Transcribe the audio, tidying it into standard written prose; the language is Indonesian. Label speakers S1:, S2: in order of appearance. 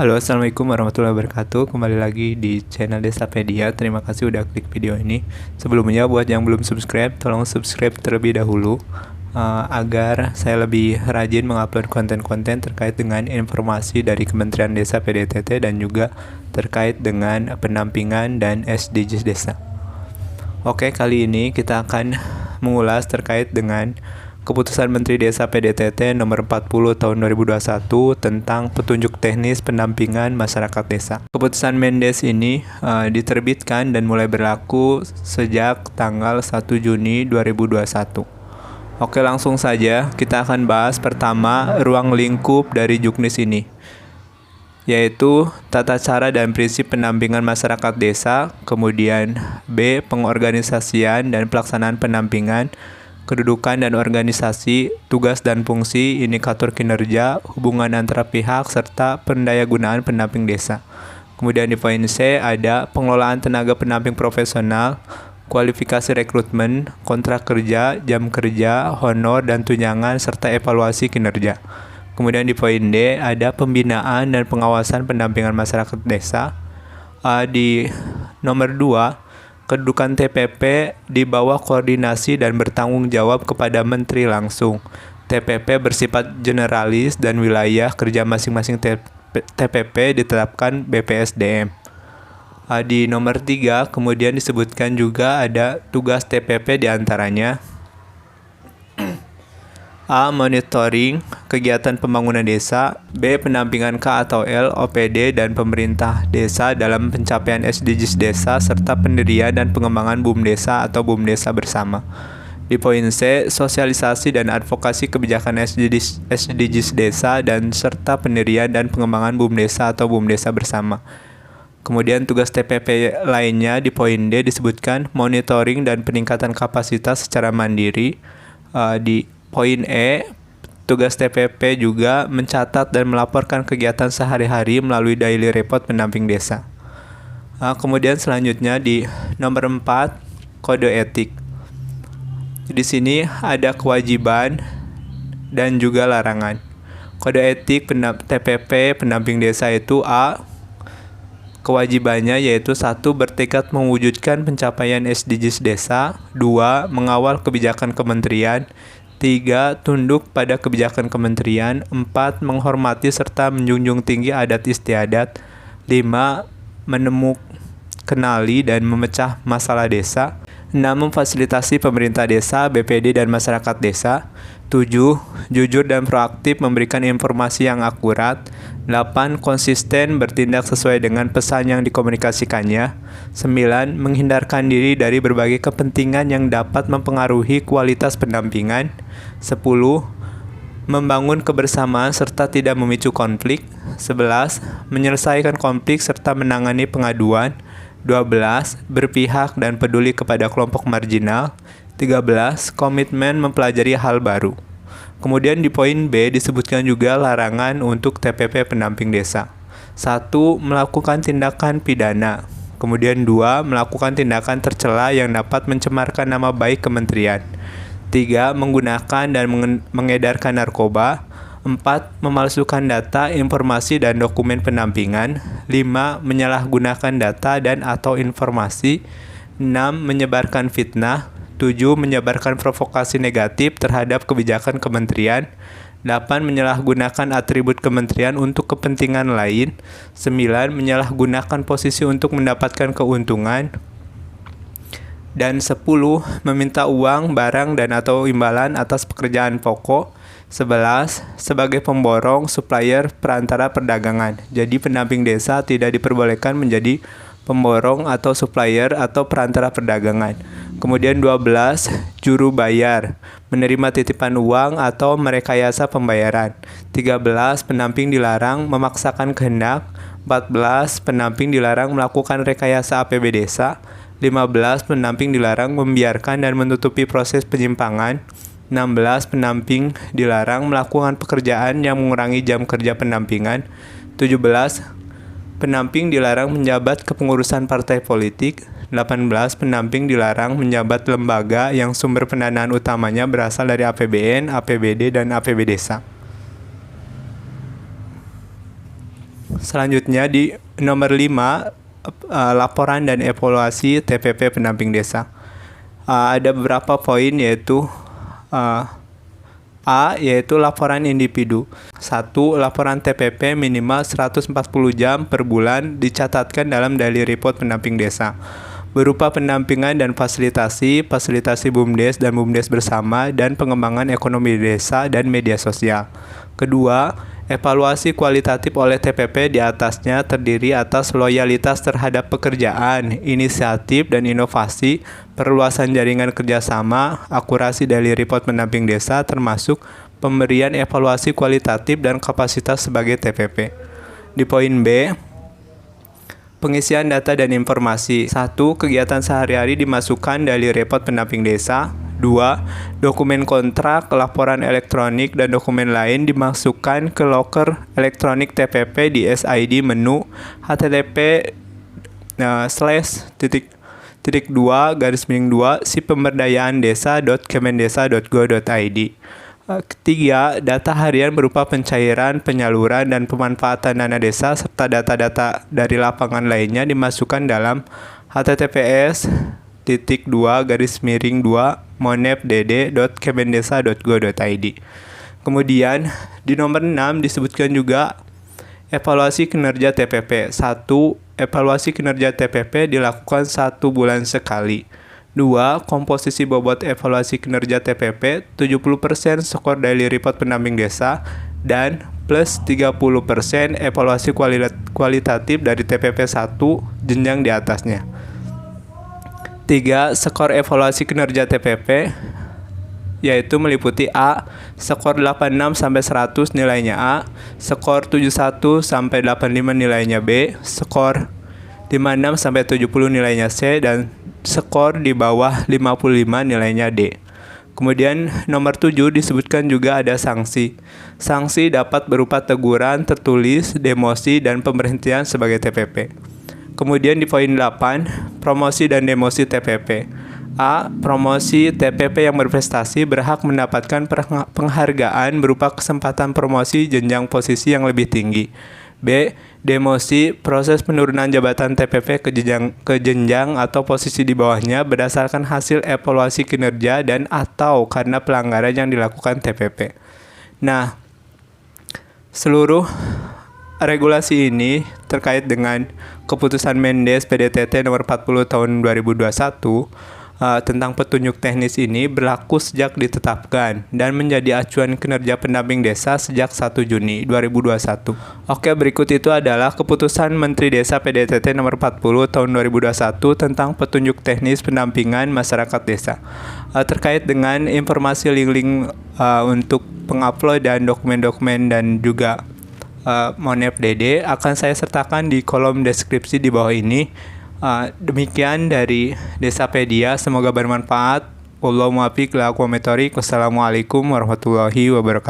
S1: Halo, Assalamualaikum warahmatullahi wabarakatuh. Kembali lagi di channel Desapedia. Terima kasih udah klik video ini. Sebelumnya, buat yang belum subscribe, tolong subscribe terlebih dahulu agar saya lebih rajin mengupload konten-konten terkait dengan informasi dari Kementerian Desa PDTT dan juga terkait dengan pendampingan dan SDGs desa. Oke, kali ini kita akan mengulas terkait dengan Keputusan Menteri Desa PDTT nomor 40 tahun 2021 tentang petunjuk teknis pendampingan masyarakat desa. Keputusan Mendes ini diterbitkan dan mulai berlaku sejak tanggal 1 Juni 2021. Oke, langsung saja kita akan bahas pertama ruang lingkup dari Juknis ini, yaitu tata cara dan prinsip pendampingan masyarakat desa, kemudian B. Pengorganisasian dan pelaksanaan pendampingan, kedudukan dan organisasi, tugas dan fungsi, indikator kinerja, hubungan antara pihak, serta pendayagunaan pendamping desa. Kemudian di poin C ada pengelolaan tenaga pendamping profesional, kualifikasi rekrutmen, kontrak kerja, jam kerja, honor dan tunjangan, serta evaluasi kinerja. Kemudian di poin D ada pembinaan dan pengawasan pendampingan masyarakat desa. Di nomor 2, kedudukan TPP di bawah koordinasi dan bertanggung jawab kepada Menteri langsung. TPP bersifat generalis dan wilayah kerja masing-masing TPP ditetapkan BPSDM. Di nomor 3, kemudian disebutkan juga ada tugas TPP diantaranya A. Monitoring kegiatan pembangunan desa, B. Pendampingan K atau L, OPD, dan pemerintah desa dalam pencapaian SDGs desa, serta pendirian dan pengembangan BUMDesa atau BUMDesa bersama. Di poin C, sosialisasi dan advokasi kebijakan SDGs desa dan serta pendirian dan pengembangan BUMDesa atau BUMDesa bersama. Kemudian tugas TPP lainnya di poin D disebutkan monitoring dan peningkatan kapasitas secara mandiri. Di poin E, tugas TPP juga mencatat dan melaporkan kegiatan sehari-hari melalui daily report pendamping desa. Kemudian selanjutnya di nomor 4, kode etik. Di sini ada kewajiban dan juga larangan. Kode etik TPP pendamping desa itu A. Kewajibannya yaitu 1. Bertekad mewujudkan pencapaian SDGs desa. 2. Mengawal kebijakan kementerian. 3. Tunduk pada kebijakan kementerian. 4. Menghormati serta menjunjung tinggi adat istiadat. 5. Kenali dan memecah masalah desa. 6. Memfasilitasi pemerintah desa, BPD, dan masyarakat desa. 7. Jujur dan proaktif memberikan informasi yang akurat. 8. Konsisten bertindak sesuai dengan pesan yang dikomunikasikannya. 9. Menghindarkan diri dari berbagai kepentingan yang dapat mempengaruhi kualitas pendampingan. 10. Membangun kebersamaan serta tidak memicu konflik. 11. Menyelesaikan konflik serta menangani pengaduan. 12. Berpihak dan peduli kepada kelompok marginal. 13. Komitmen mempelajari hal baru. Kemudian di poin B disebutkan juga larangan untuk TPP pendamping desa. 1. Melakukan tindakan pidana. Kemudian 2. Melakukan tindakan tercela yang dapat mencemarkan nama baik kementerian. 3. Menggunakan dan mengedarkan narkoba. 4. Memalsukan data, informasi, dan dokumen pendampingan. 5. Menyalahgunakan data dan atau informasi. 6. Menyebarkan fitnah. 7. Menyebarkan provokasi negatif terhadap kebijakan kementerian. 8. Menyalahgunakan atribut kementerian untuk kepentingan lain. 9. Menyalahgunakan posisi untuk mendapatkan keuntungan. Dan 10. Meminta uang, barang, dan atau imbalan atas pekerjaan pokok. 11. Sebagai pemborong, supplier, perantara perdagangan. Jadi pendamping desa tidak diperbolehkan menjadi pemborong atau supplier atau perantara perdagangan. Kemudian 12. Juru bayar, menerima titipan uang atau merekayasa pembayaran. 13. Pendamping dilarang memaksakan kehendak. 14. Pendamping dilarang melakukan rekayasa APB desa. 15. Pendamping dilarang membiarkan dan menutupi proses penyimpangan. 16. Pendamping dilarang melakukan pekerjaan yang mengurangi jam kerja pendampingan. 17. Pendamping dilarang menjabat kepengurusan partai politik. 18. Pendamping dilarang menjabat lembaga yang sumber pendanaan utamanya berasal dari APBN, APBD, dan APB desa. Selanjutnya di nomor 5, laporan dan evaluasi TPP pendamping desa. Ada beberapa poin, yaitu A, yaitu laporan individu. 1. Laporan TPP minimal 140 jam per bulan dicatatkan dalam daily report pendamping desa, berupa pendampingan dan fasilitasi BUMDes dan BUMDes bersama, dan pengembangan ekonomi desa dan media sosial. Kedua, evaluasi kualitatif oleh TPP di atasnya terdiri atas loyalitas terhadap pekerjaan, inisiatif dan inovasi, perluasan jaringan kerjasama, akurasi daily report pendamping desa, termasuk pemberian evaluasi kualitatif dan kapasitas sebagai TPP. Di poin B, pengisian data dan informasi. 1. Kegiatan sehari-hari dimasukkan daily report pendamping desa. 2. Dokumen kontrak, laporan elektronik, dan dokumen lain dimasukkan ke loker elektronik TPP di SID menu http://2 sipemberdayaan-desa.kemendesa.go.id. 3. Data harian berupa pencairan, penyaluran, dan pemanfaatan dana desa serta data-data dari lapangan lainnya dimasukkan dalam https://2monepdd.kemendesa.go.id. Kemudian di nomor 6 disebutkan juga evaluasi kinerja TPP. 1. Evaluasi kinerja TPP dilakukan 1 bulan sekali. 2. Komposisi bobot evaluasi kinerja TPP 70% skor daily report pendamping desa dan plus 30% evaluasi kualitatif dari TPP 1 jenjang di atasnya. 3. Skor evaluasi kinerja TPP yaitu meliputi A. Skor 86 sampai 100 nilainya A, skor 71 sampai 85 nilainya B, skor 56 sampai 70 nilainya C, dan skor di bawah 55 nilainya D. Kemudian nomor 7 disebutkan juga ada sanksi. Sanksi dapat berupa teguran tertulis, demosi, dan pemberhentian sebagai TPP. Kemudian di poin 8, promosi dan demosi TPP. A. Promosi TPP yang berprestasi berhak mendapatkan penghargaan berupa kesempatan promosi jenjang posisi yang lebih tinggi. B. Demosi, proses penurunan jabatan TPP ke jenjang atau posisi di bawahnya berdasarkan hasil evaluasi kinerja dan atau karena pelanggaran yang dilakukan TPP. Nah, seluruh regulasi ini terkait dengan keputusan Mendes PDTT nomor 40 tahun 2021 tentang petunjuk teknis ini berlaku sejak ditetapkan dan menjadi acuan kinerja pendamping desa sejak 1 Juni 2021. Oke, berikut itu adalah keputusan Menteri Desa PDTT nomor 40 tahun 2021 tentang petunjuk teknis pendampingan masyarakat desa. Terkait dengan informasi link-link untuk pengupload dan dokumen-dokumen dan juga Monep DD akan saya sertakan di kolom deskripsi di bawah ini. Demikian dari Desapedia, semoga bermanfaat. Wassalamualaikum warahmatullahi wabarakatuh.